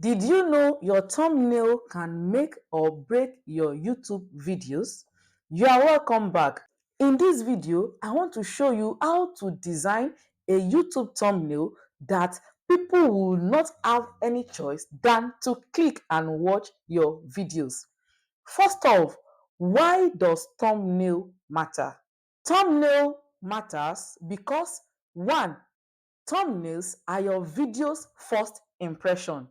Did you know your thumbnail can make or break your YouTube videos? You are welcome back. In this video, I want to show you how to design a YouTube thumbnail that people will not have any choice than to click and watch your videos. First off, why does thumbnail matter? Thumbnail matters because one, thumbnails are your video's first impression.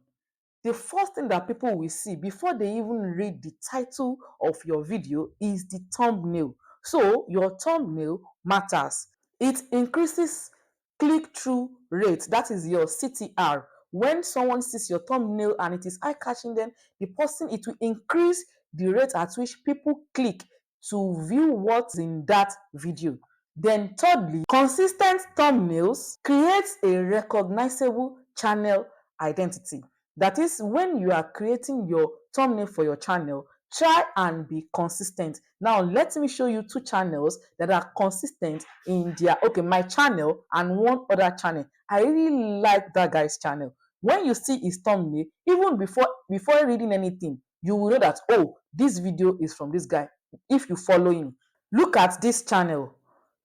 The first thing that people will see before they even read the title of your video is the thumbnail. So your thumbnail matters. It increases click-through rate, that is your CTR. When someone sees your thumbnail and it is eye-catching, then it will increase the rate at which people click to view what's in that video. Then thirdly, consistent thumbnails creates a recognizable channel identity. That is, when you are creating your thumbnail for your channel, try and be consistent. Now, let me show you two channels that are consistent in my channel and one other channel. I really like that guy's channel. When you see his thumbnail, even before reading anything, you will know that, oh, this video is from this guy. If you follow him, look at this channel.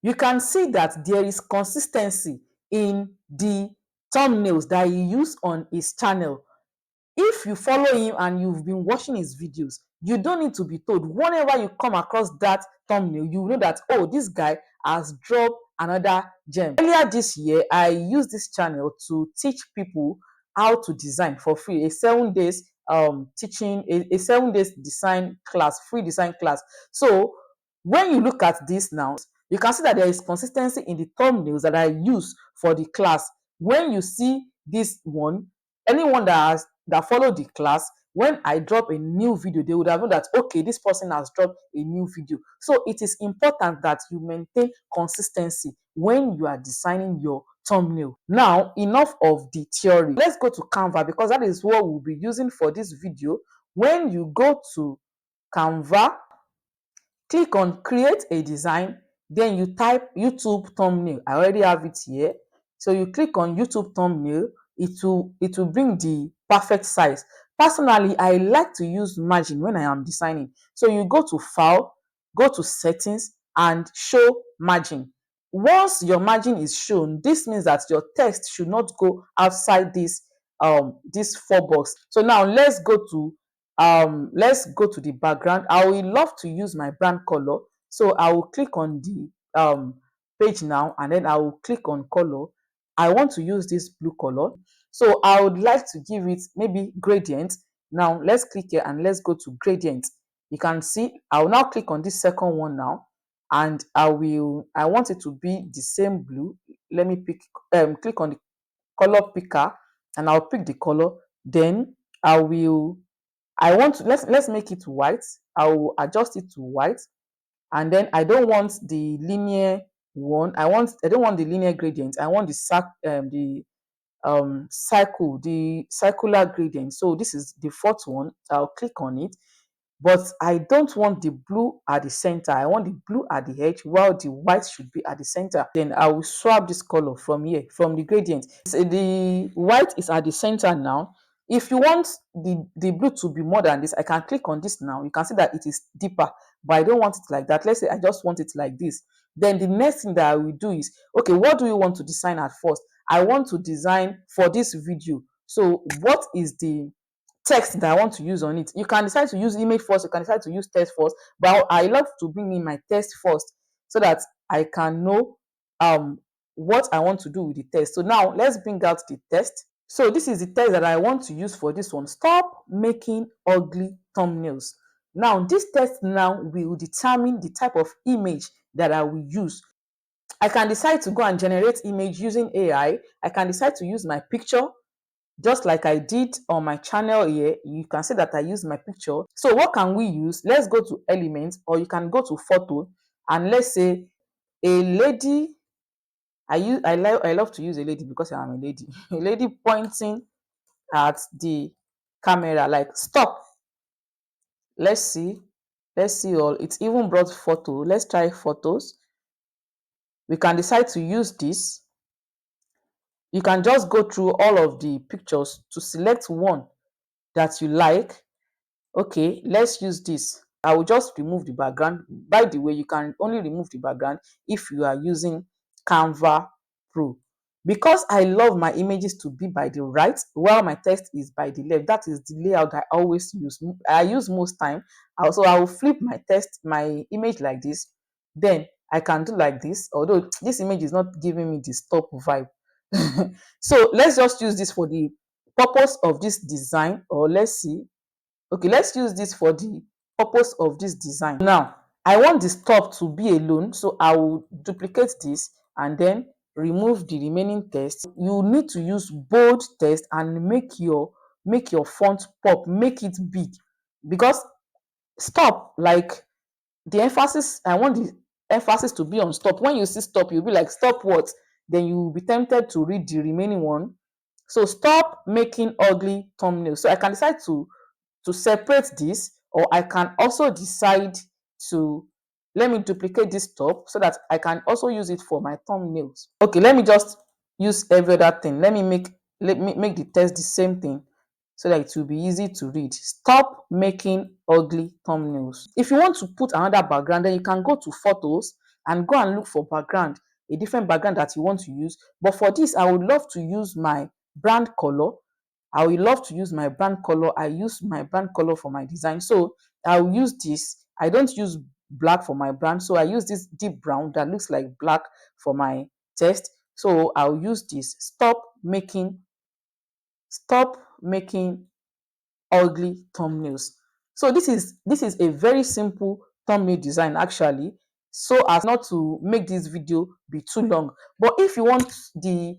You can see that there is consistency in the thumbnails that he used on his channel. If you follow him and you've been watching his videos, you don't need to be told. Whenever you come across that thumbnail, you know that, oh, this guy has dropped another gem. Earlier this year, I used this channel to teach people how to design for free. A 7 days teaching, a 7 days design class, free design class. So when you look at this now, you can see that there is consistency in the thumbnails that I use for the class. When you see this one, anyone that followed the class, when I drop a new video, they would have known that, okay, this person has dropped a new video. So it is important that you maintain consistency when you are designing your thumbnail. Now, enough of the theory. Let's go to Canva because that is what we'll be using for this video. When you go to Canva, click on create a design, then you type YouTube thumbnail. I already have it here. So you click on YouTube thumbnail, it will bring the perfect size. Personally, I like to use margin when I am designing. So you go to file, go to settings and show margin. Once your margin is shown, this means that your text should not go outside this 4 box. So now let's go to the background. I will love to use my brand color, so I will click on the page now, and then I will click on color. I want to use this blue color, so I would like to give it maybe gradient. Now let's click here and let's go to gradient. You can see I will now click on this second one now, and I want it to be the same blue. Let me click on the color picker, and I'll pick the color. Then I want to let's make it white. I will adjust it to white, and then I don't want the linear one. I don't want the linear gradient. I want the circular gradient. So this is the fourth one. I'll click on it, but I don't want the blue at the center. I want the blue at the edge, while the white should be at the center. Then I will swap this color from here, from the gradient. So the white is at the center now. If you want the blue to be more than this, I can click on this now. You can see that it is deeper, but I don't want it like that. Let's say I just want it like this. Then the next thing that I will do is, okay, what do you want to design at first? I want to design for this video. So what is the text that I want to use on it? You can decide to use image first, you can decide to use text first, but I love to bring in my text first so that I can know what I want to do with the text. So now let's bring out the text. So this is the text that I want to use for this one. Stop making ugly thumbnails. Now this text now will determine the type of image that I will use. I can decide to go and generate image using AI. I can decide to use my picture, just like I did on my channel here. You can see that I use my picture. So what can we use? Let's go to elements, or you can go to photo, and let's say a lady. I love to use a lady because I'm a lady. A lady pointing at the camera, like stop. Let's see. Let's see all. It's even brought photo. Let's try photos. We can decide to use this. You can just go through all of the pictures to select one that you like. Okay, let's use this. I will just remove the background. By the way, you can only remove the background if you are using Canva Pro. Because I love my images to be by the right while my text is by the left. That is the layout I always use. I use most time. Also, I will flip my text, my image like this. Then I can do like this, although this image is not giving me the stop vibe. So let's just use this for the purpose of this design, or let's see. Okay, let's use this for the purpose of this design. Now, I want the stop to be alone, so I will duplicate this and then remove the remaining text. You need to use bold text and make your font pop, make it big, because stop, like the emphasis, I want the emphasis to be on stop. When you see stop, you'll be like, stop what? Then you will be tempted to read the remaining one. So stop making ugly thumbnails. So I can decide to separate this, or I can also decide to, let me duplicate this top so that I can also use it for my thumbnails. Okay, let me just use every other thing. Let me make the text the same thing so that it will be easy to read. Stop making ugly thumbnails. If you want to put another background, then you can go to photos and go and look for background, a different background that you want to use. But for this, I would love to use my brand color. I will love to use my brand color. I use my brand color for my design. So I'll use this. I don't use black for my brand. So I use this deep brown that looks like black for my text. So I'll use this. Stop making ugly thumbnails. So this is a very simple thumbnail design actually, so as not to make this video be too long. But if you want the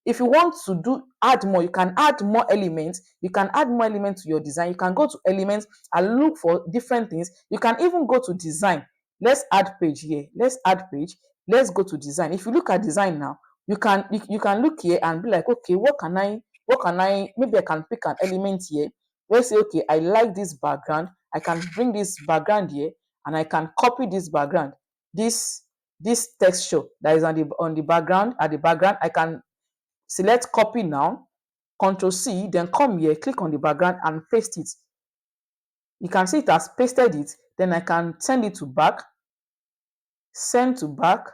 if you want to do add more, you can add more elements. You can add more elements to your design. You can go to elements and look for different things. You can even go to design. Let's add page here. Let's add page. Let's go to design. If you look at design now, you can look here and be like, okay, maybe I can pick an element here. Let's say, okay, I like this background. I can bring this background here and I can copy this background. This texture that is on the background, at the background, I can select copy now, Control C, then come here, click on the background and paste it. You can see it has pasted it. Then I can send it to back, send to back,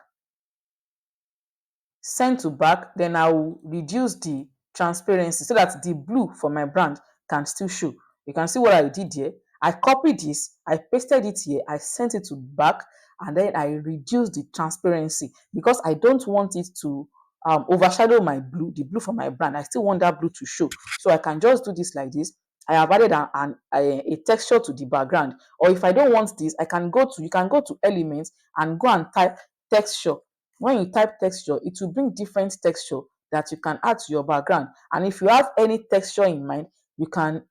send to back. Then I will reduce the transparency so that the blue for my brand can still show. You can see what I did here. I copied this, I pasted it here, I sent it to back, and then I reduced the transparency because I don't want it to overshadow my blue, the blue for my brand. I still want that blue to show. So I can just do this like this. I have added a texture to the background. Or if I don't want this, you can go to elements and go and type texture. When you type texture, it will bring different texture that you can add to your background. And if you have any texture in mind, you can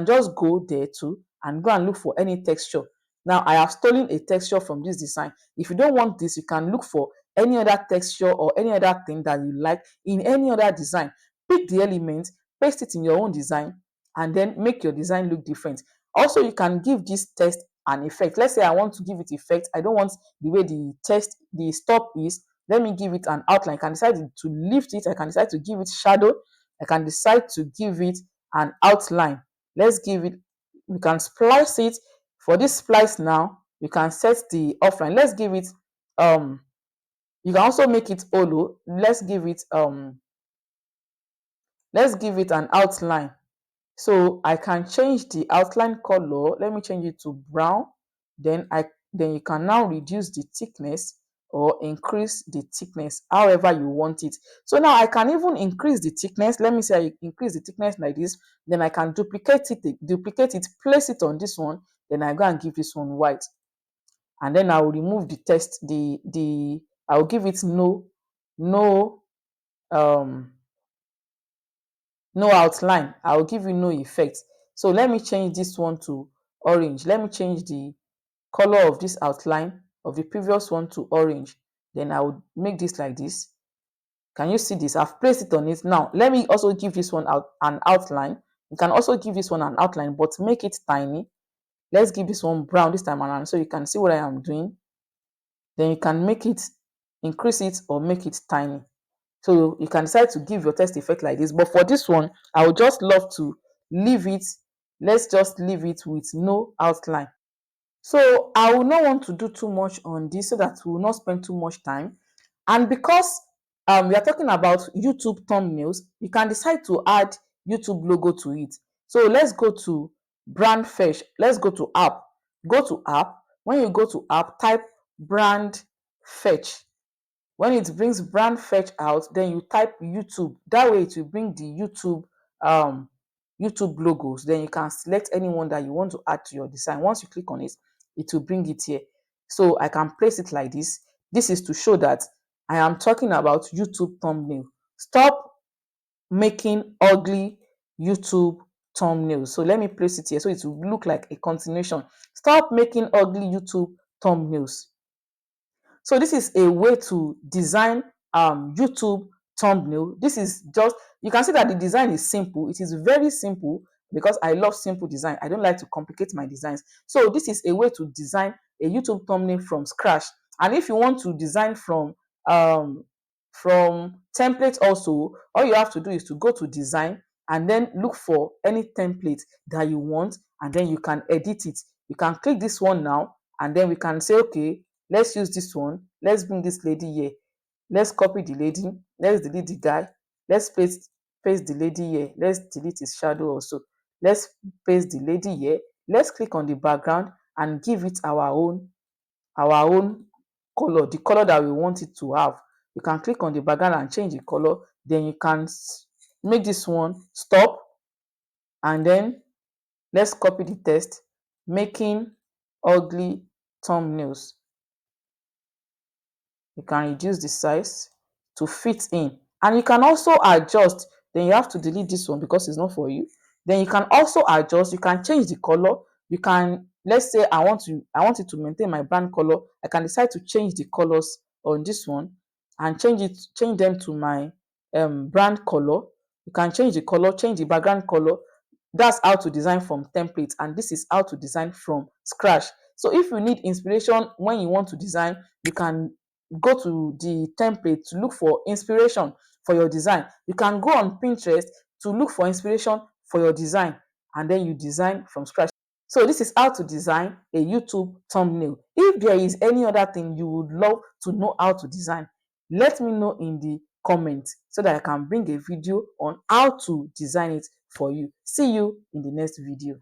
just go there too and go and look for any texture. Now I have stolen a texture from this design. If you don't want this, you can look for any other texture or any other thing that you like in any other design. Pick the element, paste it in your own design, and then make your design look different. Also, you can give this text an effect. Let's say I want to give it effect. I don't want the way the stop is. Let me give it an outline. I can decide to lift it. I can decide to give it shadow. I can decide to give it an outline. Let's give it, we can splice it. For this splice now, you can set the offline. You can also make it holo. Let's give it an outline. So I can change the outline color. Let me change it to brown. Then you can now reduce the thickness or increase the thickness however you want it. So now I can even increase the thickness. Let me say I increase the thickness like this. Then I can duplicate it, place it on this one. Then I go and give this one white. And then I will remove the text. I will give it no um no outline. I will give you no effect. So let me change this one to orange. Let me change the color of this outline of the previous one to orange. Then I will make this like this. Can you see this? I've placed it on it. Now let me also give this one an outline. You can also give this one an outline, but make it tiny. Let's give this one brown this time around so you can see what I am doing. Then you can increase it or make it tiny. So you can decide to give your text effect like this. But for this one, I would just love to leave it, let's just leave it with no outline. So I will not want to do too much on this so that we will not spend too much time. And because we are talking about YouTube thumbnails, you can decide to add YouTube logo to it. So let's go to brand fetch. Let's go to app. Go to app. When you go to app, type brand fetch. When it brings brand fetch out, then you type YouTube. That way it will bring the um YouTube logos. Then you can select anyone that you want to add to your design. Once you click on it, it will bring it here. So I can place it like this. This is to show that I am talking about YouTube thumbnail. Stop making ugly YouTube thumbnails. So let me place it here so it will look like a continuation. Stop making ugly YouTube thumbnails. So this is a way to design YouTube thumbnail. This is just, you can see that the design is simple. It is very simple because I love simple design. I don't like to complicate my designs. So this is a way to design a YouTube thumbnail from scratch. And if you want to design um, from templates also, all you have to do is to go to design and then look for any template that you want, and then you can edit it. You can click this one now, and then we can say, okay, let's use this one. Let's bring this lady here. Let's copy the lady. Let's delete the guy. Let's paste the lady here. Let's delete his shadow also. Let's paste the lady here. Let's click on the background and give it our own color, the color that we want it to have. You can click on the background and change the color. Then you can make this one stop, and then let's copy the text, making ugly thumbnails. You can reduce the size to fit in, and you can also adjust. Then you have to delete this one because it's not for you. Then you can also adjust. You can change the color. You can, let's say I want it to maintain my brand color. I can decide to change the colors on this one and change them to my brand color. You can change the color, change the background color. That's how to design from templates, and this is how to design from scratch. So if you need inspiration when you want to design, you can go to the template to look for inspiration for your design. You can go on Pinterest to look for inspiration for your design, and then you design from scratch. So this is how to design a YouTube thumbnail. If there is any other thing you would love to know how to design, let me know in the comments so that I can bring a video on how to design it for you. See you in the next video.